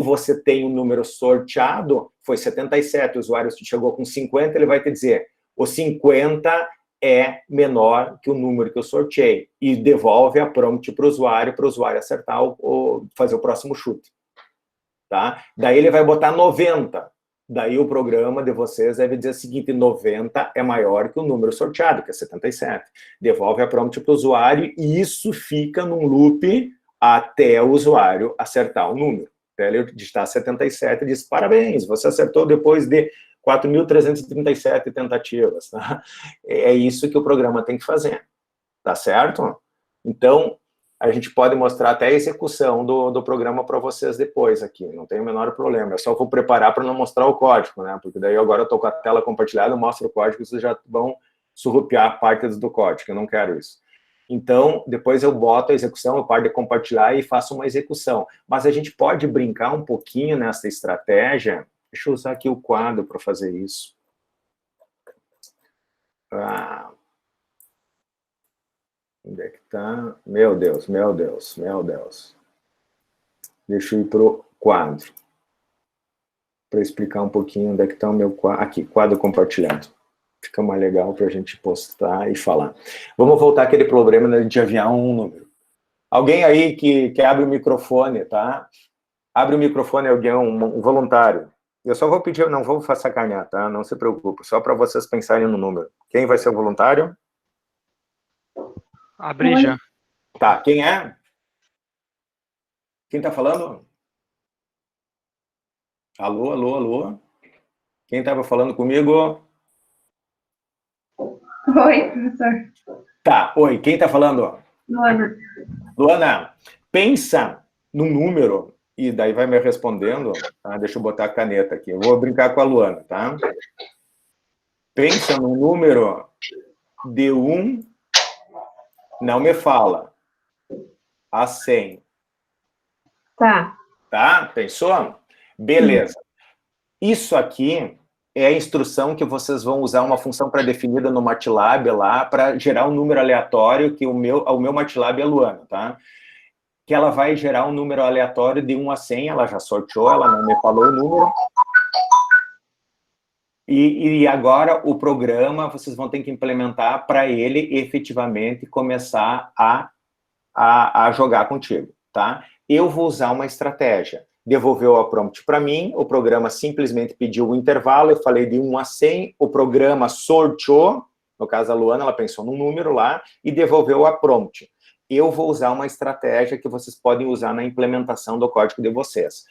você tem um número sorteado, foi 77, o usuário chegou com 50, ele vai te dizer, o 50 é menor que o número que eu sorteei, e devolve a prompt para o usuário acertar ou fazer o próximo chute. Tá? Daí ele vai botar 90, daí o programa de vocês deve dizer o seguinte, 90 é maior que o número sorteado, que é 77. Devolve a prompt para o usuário e isso fica num loop até o usuário acertar o número. Até ele digitar 77 e diz, parabéns, você acertou depois de 4.337 tentativas. Tá? É isso que o programa tem que fazer. Tá certo? Então, a gente pode mostrar até a execução do programa para vocês depois aqui, não tem o menor problema. Eu só vou preparar para não mostrar o código, né? Porque daí agora eu estou com a tela compartilhada, eu mostro o código e vocês já vão surrupiar partes do código, eu não quero isso. Então, depois eu boto a execução, eu paro de compartilhar e faço uma execução. Mas a gente pode brincar um pouquinho nessa estratégia. Deixa eu usar aqui o quadro para fazer isso. Onde é que tá? Meu Deus, meu Deus, meu Deus. Deixa eu ir pro quadro. Para explicar um pouquinho onde é que está o meu quadro. Aqui, quadro compartilhado. Fica mais legal para a gente postar e falar. Vamos voltar àquele problema de a gente enviar um número. Alguém aí que abre o microfone, tá? Abre o microfone, alguém, um voluntário. Eu só vou pedir, eu não vou sacanear, tá? Não se preocupe, só para vocês pensarem no número. Quem vai ser o voluntário? A Brija. Tá, quem é? Quem tá falando? Alô, alô, alô? Quem estava falando comigo? Oi, professor. Tá, oi, quem tá falando? Luana. Luana, pensa num número, e daí vai me respondendo, tá? Deixa eu botar a caneta aqui, eu vou brincar com a Luana, tá? Pensa num número de 1, não me fala, a 100. Tá. Tá? Pensou? Beleza. Isso aqui é a instrução que vocês vão usar uma função pré-definida no MATLAB lá para gerar um número aleatório, que o meu MATLAB é Luana, tá? Que ela vai gerar um número aleatório de 1 a 100, ela já sorteou, ela não me falou o número. E agora o programa, vocês vão ter que implementar para ele efetivamente começar a jogar contigo, tá? Eu vou usar uma estratégia. Devolveu a prompt para mim, o programa simplesmente pediu o intervalo, eu falei de 1 a 100, o programa sorteou, no caso da Luana, ela pensou num número lá, e devolveu a prompt. Eu vou usar uma estratégia que vocês podem usar na implementação do código de vocês.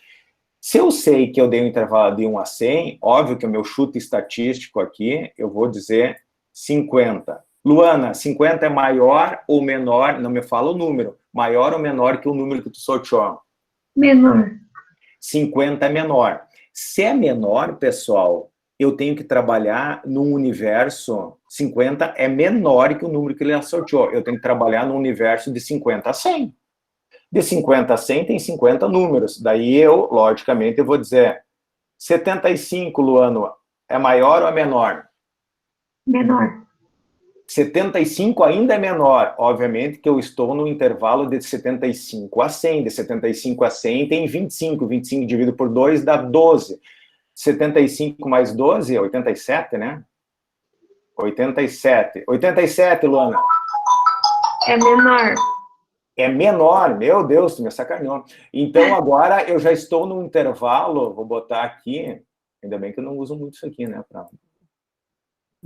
Se eu sei que eu dei um intervalo de 1 a 100, óbvio que o meu chute estatístico aqui, eu vou dizer 50. Luana, 50 é maior ou menor, não me fala o número, maior ou menor que o número que tu sorteou? Menor. 50 é menor. Se é menor, pessoal, eu tenho que trabalhar num universo, 50 é menor que o número que ele sorteou. Eu tenho que trabalhar num universo de 50 a 100. De 50 a 100 tem 50 números. Daí eu, logicamente, eu vou dizer 75, Luano, é maior ou é menor? Menor. 75 ainda é menor, obviamente que eu estou no intervalo de 75 a 100, de 75 a 100 tem 25, 25 dividido por 2 dá 12, 75 mais 12 é 87, né? 87, Luana. É menor. É menor, meu Deus, tu me sacaneou. Então agora eu já estou no intervalo, vou botar aqui, ainda bem que eu não uso muito isso aqui, né?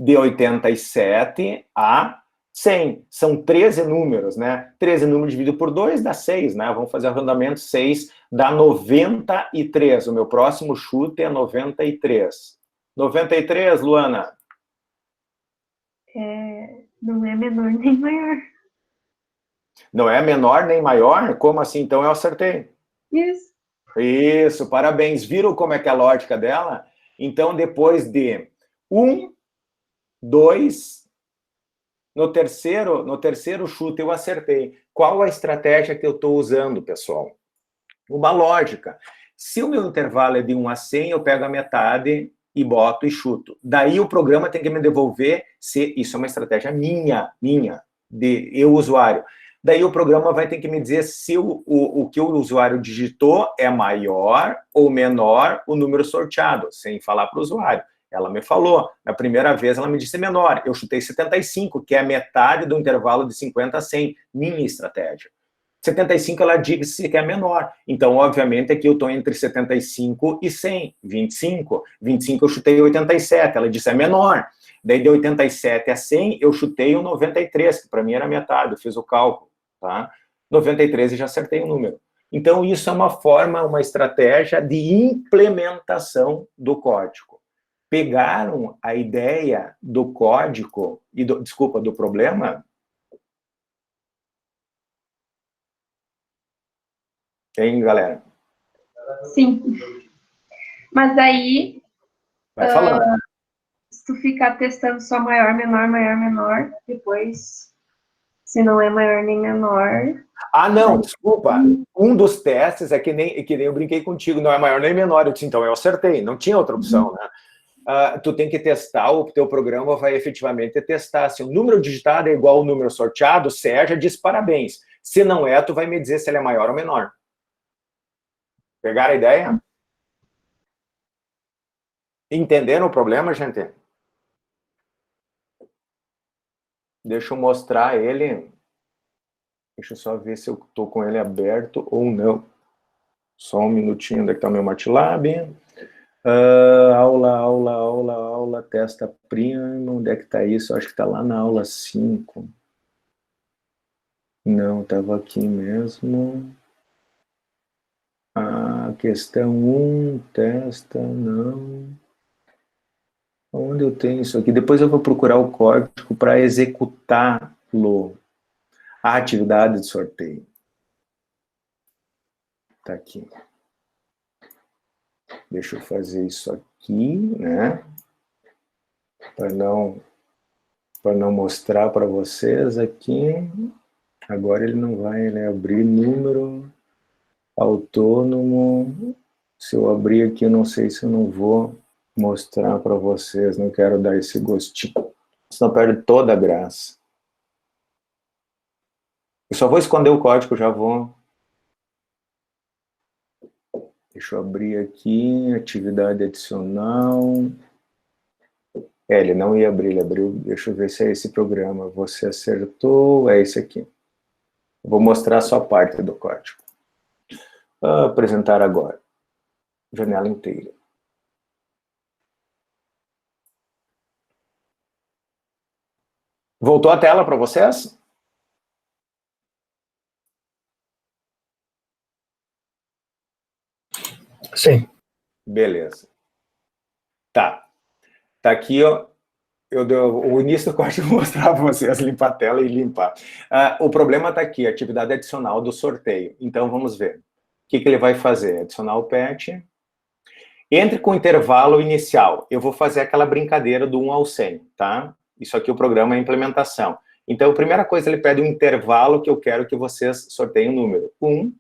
De 87 a 100. São 13 números, né? 13 números dividido por 2 dá 6, né? Vamos fazer arredondamento, 6 dá 93. O meu próximo chute é 93. 93, Luana? Não é menor nem maior. Não é menor nem maior? Como assim? Então eu acertei. Isso. Isso, parabéns. Viram como é que é a lógica dela? Então, depois de 1, 2, no terceiro chute eu acertei. Qual a estratégia que eu estou usando, pessoal? Uma lógica. Se o meu intervalo é de 1 a 100, eu pego a metade e boto e chuto. Daí o programa tem que me devolver se isso é uma estratégia minha, de eu, usuário. Daí o programa vai ter que me dizer se o que o usuário digitou é maior ou menor o número sorteado, sem falar para o usuário. Ela me falou, na primeira vez ela me disse menor, eu chutei 75, que é a metade do intervalo de 50 a 100, minha estratégia. 75 ela disse que é menor, então obviamente aqui eu estou entre 75 e 100, 25 eu chutei 87, ela disse é menor, daí de 87 a 100 eu chutei o 93, que para mim era metade, eu fiz o cálculo, tá? 93 e já acertei o número. Então isso é uma forma, uma estratégia de implementação do código. Pegaram a ideia do código, do problema. Hein, galera? Sim. Mas aí, Vai falando. se tu ficar testando só maior, menor, depois, se não é maior nem menor... Ah, não, desculpa. Um dos testes é que nem eu brinquei contigo, não é maior nem menor. Eu disse, então eu acertei, não tinha outra opção, né? Tu tem que testar, o teu programa vai efetivamente testar. Se o número digitado é igual ao número sorteado, Sérgio diz parabéns. Se não é, tu vai me dizer se ele é maior ou menor. Pegaram a ideia? Entenderam o problema, gente? Deixa eu mostrar ele. Deixa eu só ver se eu estou com ele aberto ou não. Só um minutinho, onde é que está o meu MATLAB? Aula, testa prima, onde é que está isso? Eu acho que está lá na aula 5. Não, estava aqui mesmo. Questão 1, testa, não. Onde eu tenho isso aqui? Depois eu vou procurar o código para executá-lo. A atividade de sorteio. Está aqui. Deixa eu fazer isso aqui, né? Para não mostrar para vocês aqui. Agora ele não vai, né? Abrir número autônomo. Se eu abrir aqui, eu não sei se eu não vou mostrar para vocês. Não quero dar esse gostinho. Senão perde toda a graça. Eu só vou esconder o código, já vou. Deixa eu abrir aqui, atividade adicional. Ele não ia abrir, ele abriu. Deixa eu ver se é esse programa. Você acertou, é esse aqui. Vou mostrar só parte do código. Apresentar agora. Janela inteira. Voltou a tela para vocês? Sim. Beleza. Tá. Tá aqui, ó. O início do código vou mostrar para vocês, limpar a tela e limpar. O problema está aqui, atividade adicional do sorteio. Então, vamos ver. O que ele vai fazer? Adicionar o patch. Entre com o intervalo inicial. Eu vou fazer aquela brincadeira do 1 ao 100, tá? Isso aqui o programa é a implementação. Então, a primeira coisa, ele pede um intervalo que eu quero que vocês sorteiem o número. 1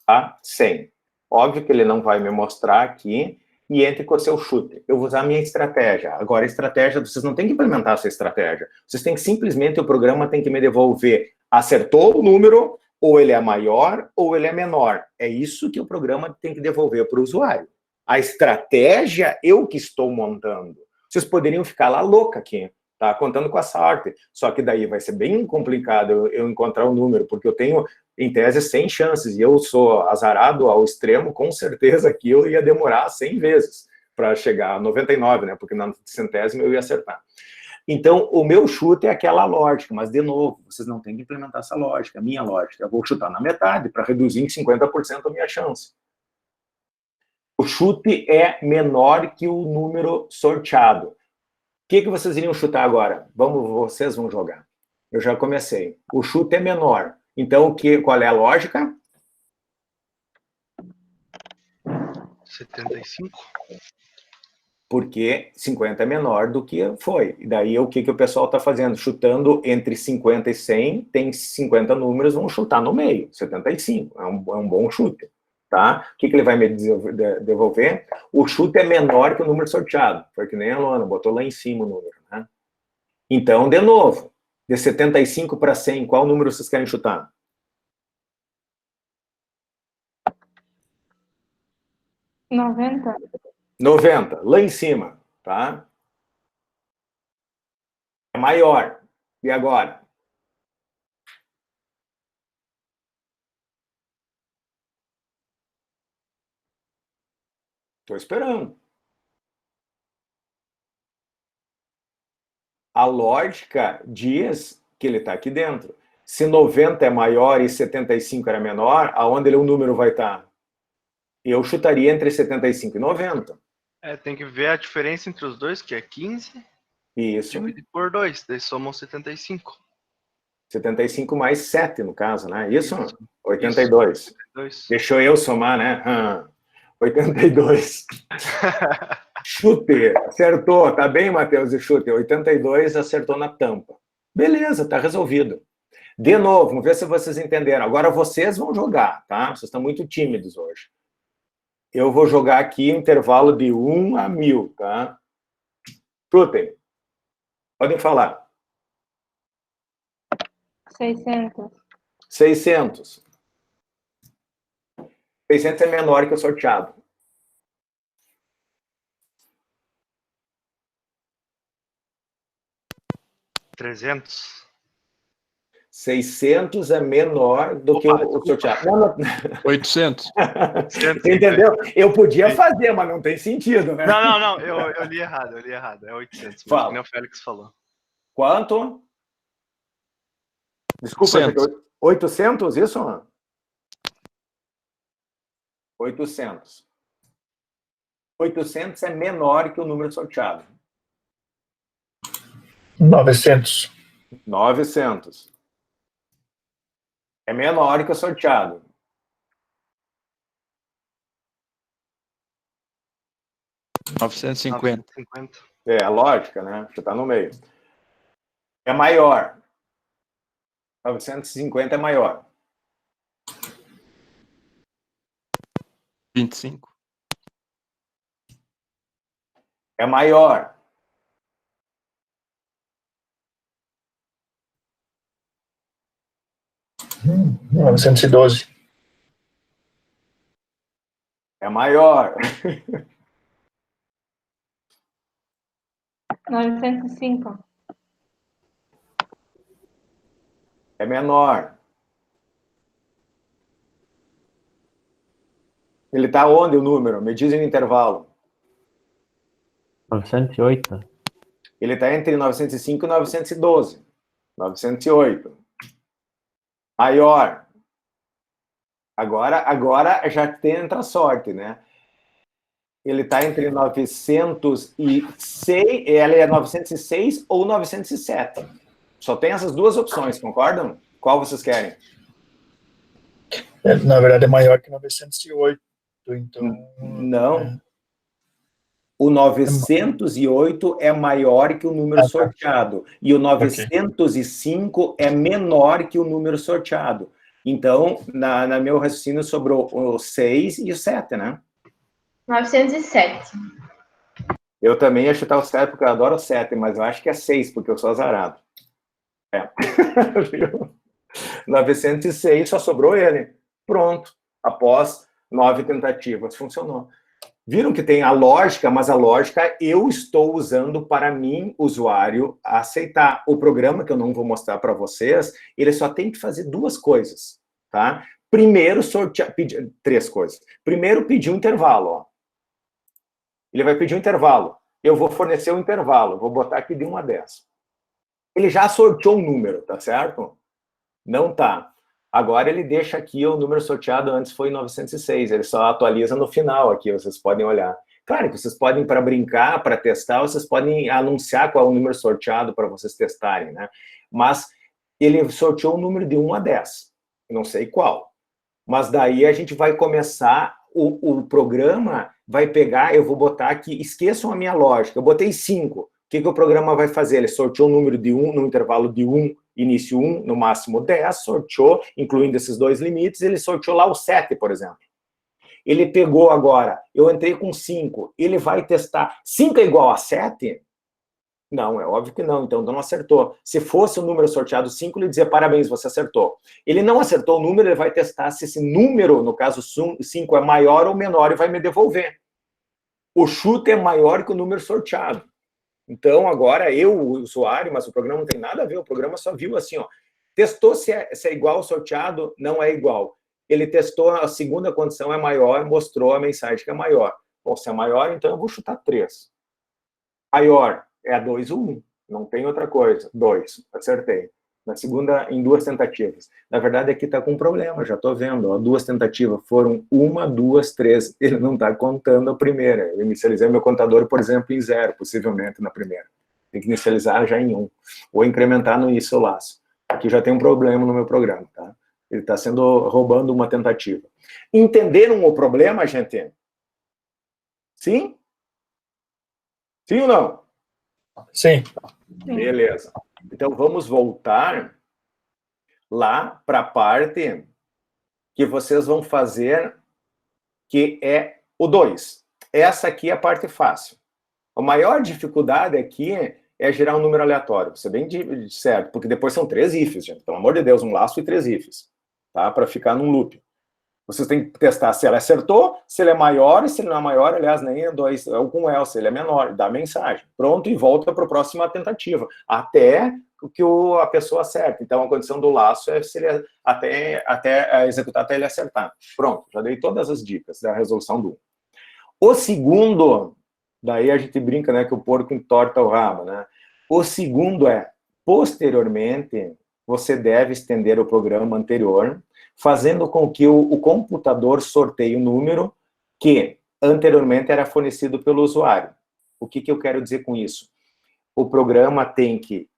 a 100. Óbvio que ele não vai me mostrar aqui, e entre com o seu chute. Eu vou usar a minha estratégia. Agora, a estratégia, vocês não têm que implementar essa estratégia. Vocês têm que simplesmente, o programa tem que me devolver, acertou o número, ou ele é maior, ou ele é menor. É isso que o programa tem que devolver para o usuário. A estratégia, eu que estou montando. Vocês poderiam ficar lá louca aqui, tá? Contando com a sorte. Só que daí vai ser bem complicado eu encontrar o número, porque eu tenho, em tese, 100 chances, e eu sou azarado ao extremo, com certeza que eu ia demorar 100 vezes para chegar a 99, né? Porque na centésima eu ia acertar. Então, o meu chute é aquela lógica, mas, de novo, vocês não têm que implementar essa lógica, a minha lógica. Eu vou chutar na metade para reduzir em 50% a minha chance. O chute é menor que o número sorteado. O que vocês iriam chutar agora? Vocês vão jogar. Eu já comecei. O chute é menor. Então, qual é a lógica? 75. Porque 50 é menor do que foi. E daí, o que o pessoal está fazendo? Chutando entre 50 e 100, tem 50 números, vão chutar no meio. 75. É um bom chute. Tá? O que ele vai me devolver? O chute é menor que o número sorteado. Foi que nem a Luana, botou lá em cima o número. Né? Então, de novo, De 75 para 100, qual número vocês querem chutar? 90. 90, lá em cima, tá? É maior. E agora? Estou esperando. A lógica diz que ele está aqui dentro. Se 90 é maior e 75 era menor, aonde o número vai estar? Eu chutaria entre 75 e 90. Tem que ver a diferença entre os dois, que é 15, Isso. dividido por 2, daí somam 75. 75 mais 7, no caso, né? Isso? 82. Isso. 82. Deixou eu somar, né? 82. Chute, acertou. Tá bem, Matheus, e chute. 82 acertou na tampa. Beleza, tá resolvido. De novo, vamos ver se vocês entenderam. Agora vocês vão jogar, tá? Vocês estão muito tímidos hoje. Eu vou jogar aqui um intervalo de 1 a 1000, tá? Chutem. Podem falar. 600. 600. 600 é menor que o sorteado. 300. 600 é menor do que o sorteado. Não. 800. Entendeu? Eu podia fazer, mas não tem sentido, né? Não. Eu li errado. É 800. Fala. Que nem o Félix falou. Quanto? Desculpa, 800, isso? 800. 800 é menor que o número sorteado. 900. 900. É menor que o sorteado. $950. 950. É, a lógica, né? Você está no meio. É maior. 950 é maior. 25. É maior. Hum, 912. É maior. 905. É menor. Ele está onde o número? Me dizem no intervalo. 908. Ele está entre 905 e 912. 908. Maior. Agora já entra a sorte, né? Ele está entre 906, ele é 906 ou 907. Só tem essas duas opções, concordam? Qual vocês querem? Na verdade, é maior que 908. Então, Não. O 908 é maior que o número sorteado. E o 905 é menor que o número sorteado. Então, na meu raciocínio, sobrou o 6 e o 7, né? 907. Eu também ia chutar o 7, porque eu adoro o 7, mas eu acho que é 6, porque eu sou azarado. É. 906, só sobrou ele. Pronto. Após 9 tentativas, funcionou. Viram que tem a lógica, mas a lógica eu estou usando para mim, usuário, aceitar. O programa, que eu não vou mostrar para vocês, ele só tem que fazer duas coisas, tá? Primeiro, pedir 3 coisas. Primeiro, pedir um intervalo, ó. Ele vai pedir um intervalo. Eu vou fornecer um intervalo. Vou botar aqui de 1 a 10. Ele já sorteou um número, tá certo? Não tá. Agora ele deixa aqui o número sorteado, antes foi 906. Ele só atualiza no final aqui, vocês podem olhar. Claro que vocês podem, para brincar, para testar, vocês podem anunciar qual é o número sorteado para vocês testarem, né? Mas ele sorteou um número de 1 a 10. Não sei qual. Mas daí a gente vai começar, o programa vai pegar, eu vou botar aqui, esqueçam a minha lógica, eu botei 5. O que o programa vai fazer? Ele sorteou um número de 1, no intervalo de 1, início 1, no máximo 10, sorteou, incluindo esses 2 limites, ele sorteou lá o 7, por exemplo. Ele pegou agora, eu entrei com 5, ele vai testar, 5 é igual a 7? Não, é óbvio que não, então não acertou. Se fosse o número sorteado 5, ele dizia, parabéns, você acertou. Ele não acertou o número, ele vai testar se esse número, no caso 5, é maior ou menor e vai me devolver. O chute é maior que o número sorteado. Então, agora, eu, o usuário, mas o programa não tem nada a ver, o programa só viu assim, ó, testou se é igual ao sorteado, não é igual. Ele testou, a segunda condição é maior, mostrou a mensagem que é maior. Bom, se é maior, então eu vou chutar 3. Maior é 2 ou 1, não tem outra coisa. 2, acertei. Na segunda, em 2 tentativas. Na verdade, aqui está com um problema, já estou vendo. Ó, 2 tentativas foram 1, 2, 3. Ele não está contando a primeira. Eu inicializei meu contador, por exemplo, em 0, possivelmente na primeira. Tem que inicializar já em 1. Ou incrementar no isso o laço. Aqui já tem um problema no meu programa, tá? Ele está roubando uma tentativa. Entenderam o problema, gente? Sim? Sim ou não? Sim. Beleza. Então, vamos voltar lá para a parte que vocês vão fazer, que é o 2. Essa aqui é a parte fácil. A maior dificuldade aqui é gerar um número aleatório. Isso é bem certo, porque depois são 3 ifs, gente. Pelo amor de Deus, um laço e 3 ifs. Tá? Para ficar num loop. Vocês têm que testar se ela acertou, se ele é maior, e se ele não é maior, aliás, nem é 2, é algum else, ele é menor, dá a mensagem. Pronto, e volta para a próxima tentativa, até que a pessoa acerte. Então, a condição do laço é se ele até executar até ele acertar. Pronto, já dei todas as dicas da resolução do 1. O segundo, daí a gente brinca, né, que o porco entorta o rabo, né? O segundo é, posteriormente, você deve estender o programa anterior, fazendo com que o computador sorteie o número que anteriormente era fornecido pelo usuário. O que eu quero dizer com isso? O programa tem que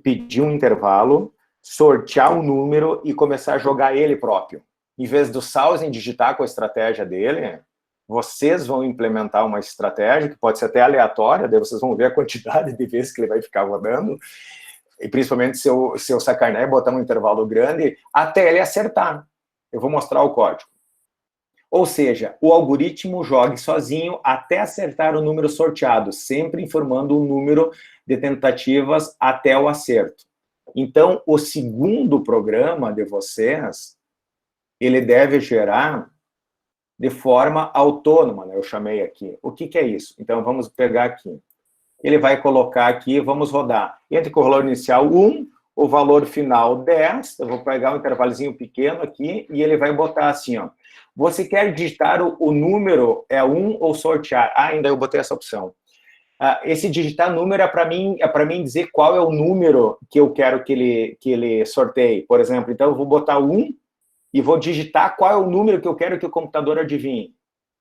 pedir um intervalo, sortear o número e começar a jogar ele próprio. Em vez do Sausen digitar com a estratégia dele, vocês vão implementar uma estratégia que pode ser até aleatória, daí vocês vão ver a quantidade de vezes que ele vai ficar rodando, e principalmente se eu sacanear e botar um intervalo grande, até ele acertar. Eu vou mostrar o código. Ou seja, o algoritmo jogue sozinho até acertar o número sorteado, sempre informando o número de tentativas até o acerto. Então, o segundo programa de vocês, ele deve gerar de forma autônoma, né? Eu chamei aqui. O que é isso? Então, vamos pegar aqui. Ele vai colocar aqui, vamos rodar. Entre com o valor inicial 1, o valor final 10, eu vou pegar um intervalozinho pequeno aqui, e ele vai botar assim, ó. Você quer digitar o número, é 1 ou sortear? Ah, ainda eu botei essa opção. Esse digitar número é para mim dizer qual é o número que eu quero que ele sorteie. Por exemplo, então eu vou botar 1 e vou digitar qual é o número que eu quero que o computador adivinhe.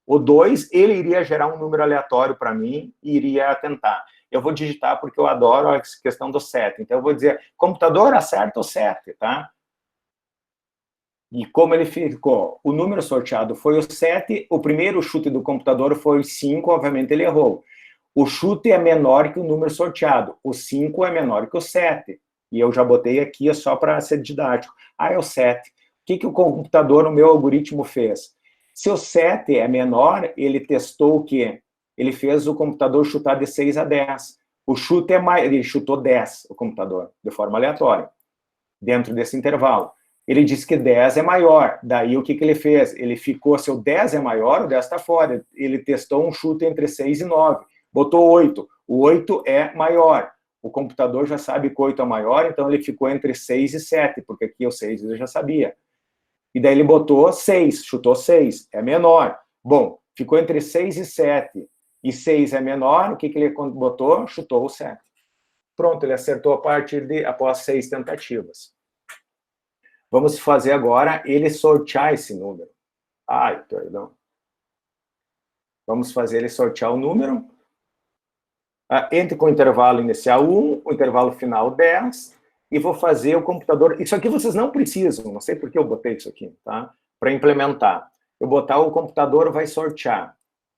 O 2, ele iria gerar um número aleatório para mim e iria tentar. Eu vou digitar porque eu adoro a questão do 7. Então, eu vou dizer, computador, acerta o 7, tá? E como ele ficou? O número sorteado foi o 7, o primeiro chute do computador foi o 5, obviamente ele errou. O chute é menor que o número sorteado. O 5 é menor que o 7. E eu já botei aqui só para ser didático. Ah, é o 7. O que o computador, o meu algoritmo, fez? Se o 7 é menor, ele testou o quê? Ele fez o computador chutar de 6 a 10. O chute é mais... Ele chutou 10, o computador, de forma aleatória, dentro desse intervalo. Ele disse que 10 é maior. Daí, o que ele fez? Ele ficou, se o 10 é maior, o 10 está fora. Ele testou um chute entre 6 e 9. Botou 8. O 8 é maior. O computador já sabe que o 8 é maior, então ele ficou entre 6 e 7, porque aqui o 6 ele já sabia. E daí ele botou 6, chutou 6, é menor. Bom, ficou entre 6 e 7, e 6 é menor, o que ele botou? Chutou o 7. Pronto, ele acertou após 6 tentativas. Vamos fazer agora ele sortear esse número. Ai, perdão. Vamos fazer ele sortear o número. Entre com o intervalo inicial 1, o intervalo final 10, e vou fazer o computador... Isso aqui vocês não precisam, não sei por que eu botei isso aqui, tá? Para implementar. Eu botar o computador vai sortear.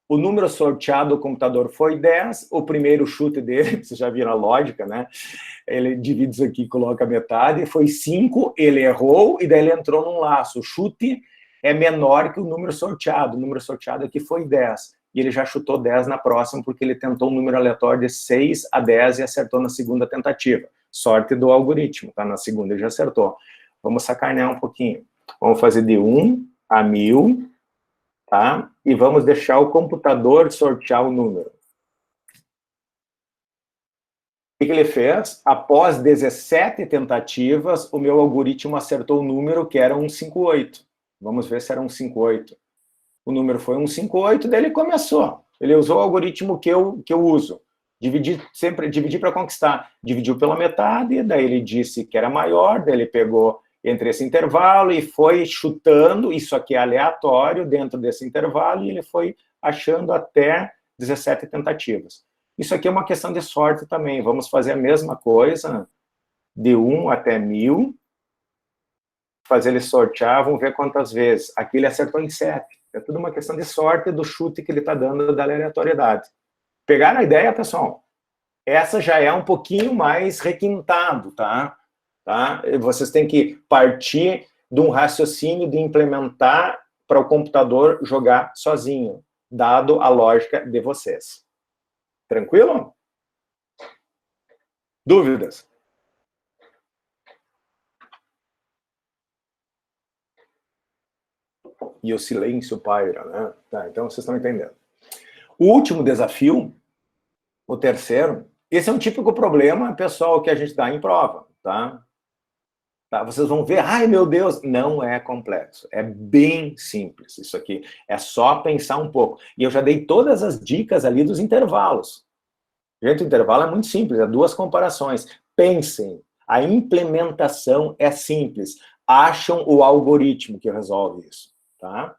O número sorteado do computador foi 10, o primeiro chute dele, vocês já viram a lógica, né? Ele divide isso aqui, coloca metade, foi 5, ele errou, e daí ele entrou num laço. O chute é menor que o número sorteado aqui foi 10. e ele já chutou 10 na próxima, porque ele tentou um número aleatório de 6 a 10 e acertou na segunda tentativa. Sorte do algoritmo, tá? Na segunda ele já acertou. Vamos sacanear um pouquinho. Vamos fazer de 1 a 1000, tá? E vamos deixar o computador sortear o número. O que ele fez? Após 17 tentativas, o meu algoritmo acertou o número que era 158. Vamos ver se era 158. O número foi 158, daí ele começou. Ele usou o algoritmo que eu uso. Sempre dividir para conquistar. Dividiu pela metade, daí ele disse que era maior, daí ele pegou entre esse intervalo e foi chutando, isso aqui é aleatório, dentro desse intervalo, e ele foi achando até 17 tentativas. Isso aqui é uma questão de sorte também. Vamos fazer a mesma coisa, de 1 até 1000, fazer ele sortear, vamos ver quantas vezes. Aqui ele acertou em 7. É tudo uma questão de sorte do chute que ele está dando da aleatoriedade. Pegaram a ideia, pessoal? Essa já é um pouquinho mais requintado, tá? Vocês têm que partir de um raciocínio de implementar para o computador jogar sozinho, dado a lógica de vocês. Tranquilo? Dúvidas? E o silêncio paira, né? Tá, então vocês estão entendendo. O último desafio, o terceiro, esse é um típico problema, pessoal, que a gente dá em prova, tá? Vocês vão ver, ai meu Deus, não é complexo, é bem simples isso aqui, é só pensar um pouco. E eu já dei todas as dicas ali dos intervalos. Gente, o intervalo é muito simples, é 2 comparações. Pensem, a implementação é simples, acham o algoritmo que resolve isso, tá?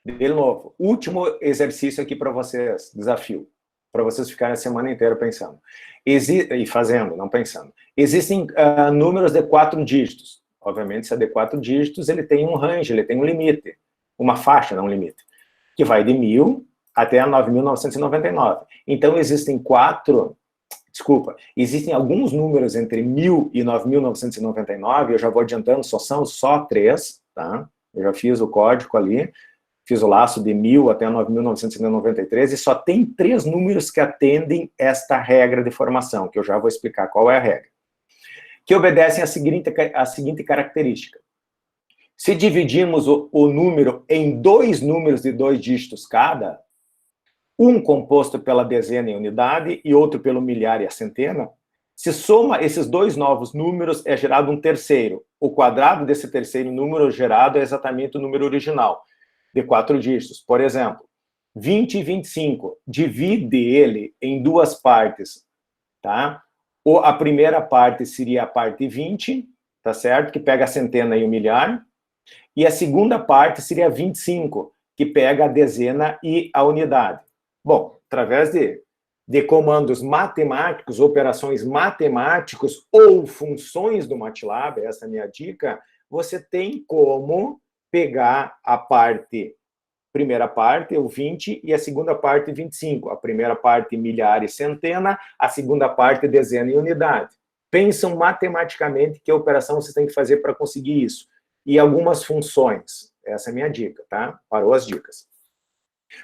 De novo, último exercício aqui para vocês, desafio, para vocês ficarem a semana inteira pensando. E fazendo, não pensando. Existem números de 4 dígitos. Obviamente, se é de 4 dígitos, ele tem um range, ele tem um limite. Uma faixa, não um limite. Que vai de 1000 até 9.999. Então, existem alguns números entre 1000 e 9.999, eu já vou adiantando, são só 3, tá? Eu já fiz o código ali, fiz o laço de 1000 até 9.993, e só tem 3 números que atendem esta regra de formação, que eu já vou explicar qual é a regra. Que obedecem a seguinte característica. Se dividirmos o número em 2 números de 2 dígitos cada, um composto pela dezena e unidade, e outro pelo milhar e a centena, se soma esses 2 novos números, é gerado um terceiro. O quadrado desse terceiro número gerado é exatamente o número original, de 4 dígitos. Por exemplo, 20 e 25, divide ele em 2 partes, tá? A primeira parte seria a parte 20, tá certo? Que pega a centena e o milhar. E a segunda parte seria 25, que pega a dezena e a unidade. Bom, através de comandos matemáticos, operações matemáticas ou funções do MATLAB, essa é a minha dica, você tem como pegar a primeira parte, o 20, e a segunda parte, 25. A primeira parte, milhar e centena, a segunda parte, dezena e unidade. Pensam matematicamente que operação vocês têm que fazer para conseguir isso. E algumas funções. Essa é a minha dica, tá? Parou as dicas.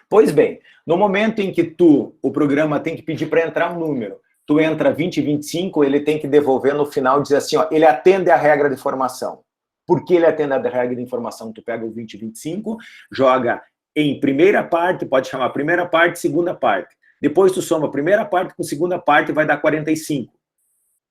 Pois bem, no momento em que o programa tem que pedir para entrar um número, tu entra 20 e 25, ele tem que devolver no final, dizer assim, ó, ele atende à regra de formação. Por que ele atende à regra de informação? Tu pega o 20 e 25, joga em primeira parte, pode chamar primeira parte, segunda parte. Depois tu soma a primeira parte com segunda parte, vai dar 45,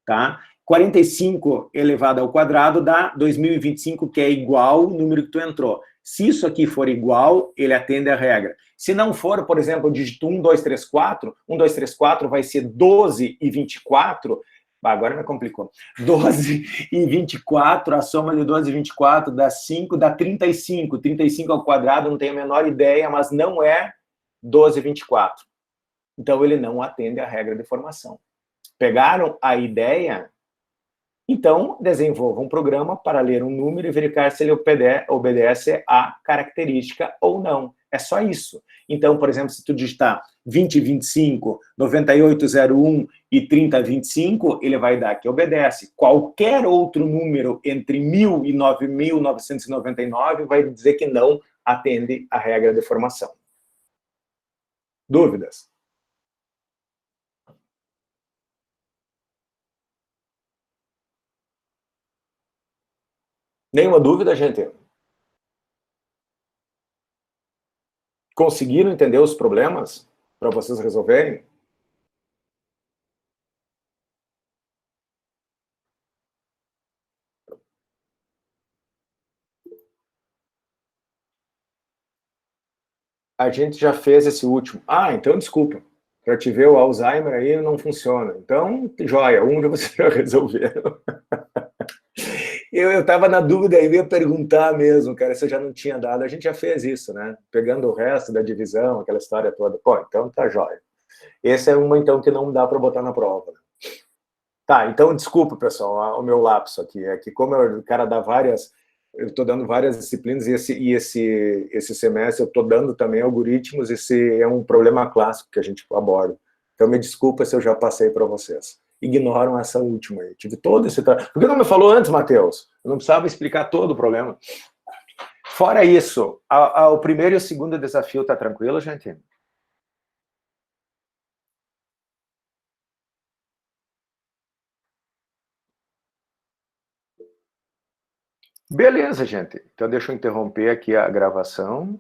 tá? 45 elevado ao quadrado dá 2025, que é igual ao número que tu entrou. Se isso aqui for igual, ele atende à regra. Se não for, por exemplo, eu digito 1, 2, 3, 4, 1, 2, 3, 4 vai ser 12 e 24, agora me complicou. 12 e 24, a soma de 12 e 24 dá 5, dá 35. 35 ao quadrado, não tenho a menor ideia, mas não é 12 e 24. Então, ele não atende à regra de formação. Pegaram a ideia? Então, desenvolva um programa para ler um número e verificar se ele obedece à característica ou não. É só isso. Então, por exemplo, se tu digitar 2025, 9801 e 3025, ele vai dar que obedece. Qualquer outro número entre 1000 e 9.999 vai dizer que não atende à regra de formação. Dúvidas? Nenhuma dúvida, gente? Conseguiram entender os problemas para vocês resolverem? A gente já fez esse último. Ah, então desculpa. Para te ver, o Alzheimer aí não funciona. Então, joia, um de vocês já resolveram. Eu estava na dúvida e ia perguntar mesmo, cara, se eu já não tinha dado. A gente já fez isso, né? Pegando o resto da divisão, aquela história toda. Pô, então tá joia. Esse é uma, então, que não dá para botar na prova. Tá, então, desculpa, pessoal, o meu lapso aqui. É que como o cara dá várias... Eu estou dando várias disciplinas e esse semestre eu estou dando também algoritmos. Esse é um problema clássico que a gente aborda. Então, me desculpa se eu já passei para vocês. Ignoram essa última aí. Tive todo esse... Por que não me falou antes, Matheus? Eu não precisava explicar todo o problema. Fora isso, o primeiro e o segundo desafio tá tranquilo, gente? Beleza, gente. Então, deixa eu interromper aqui a gravação.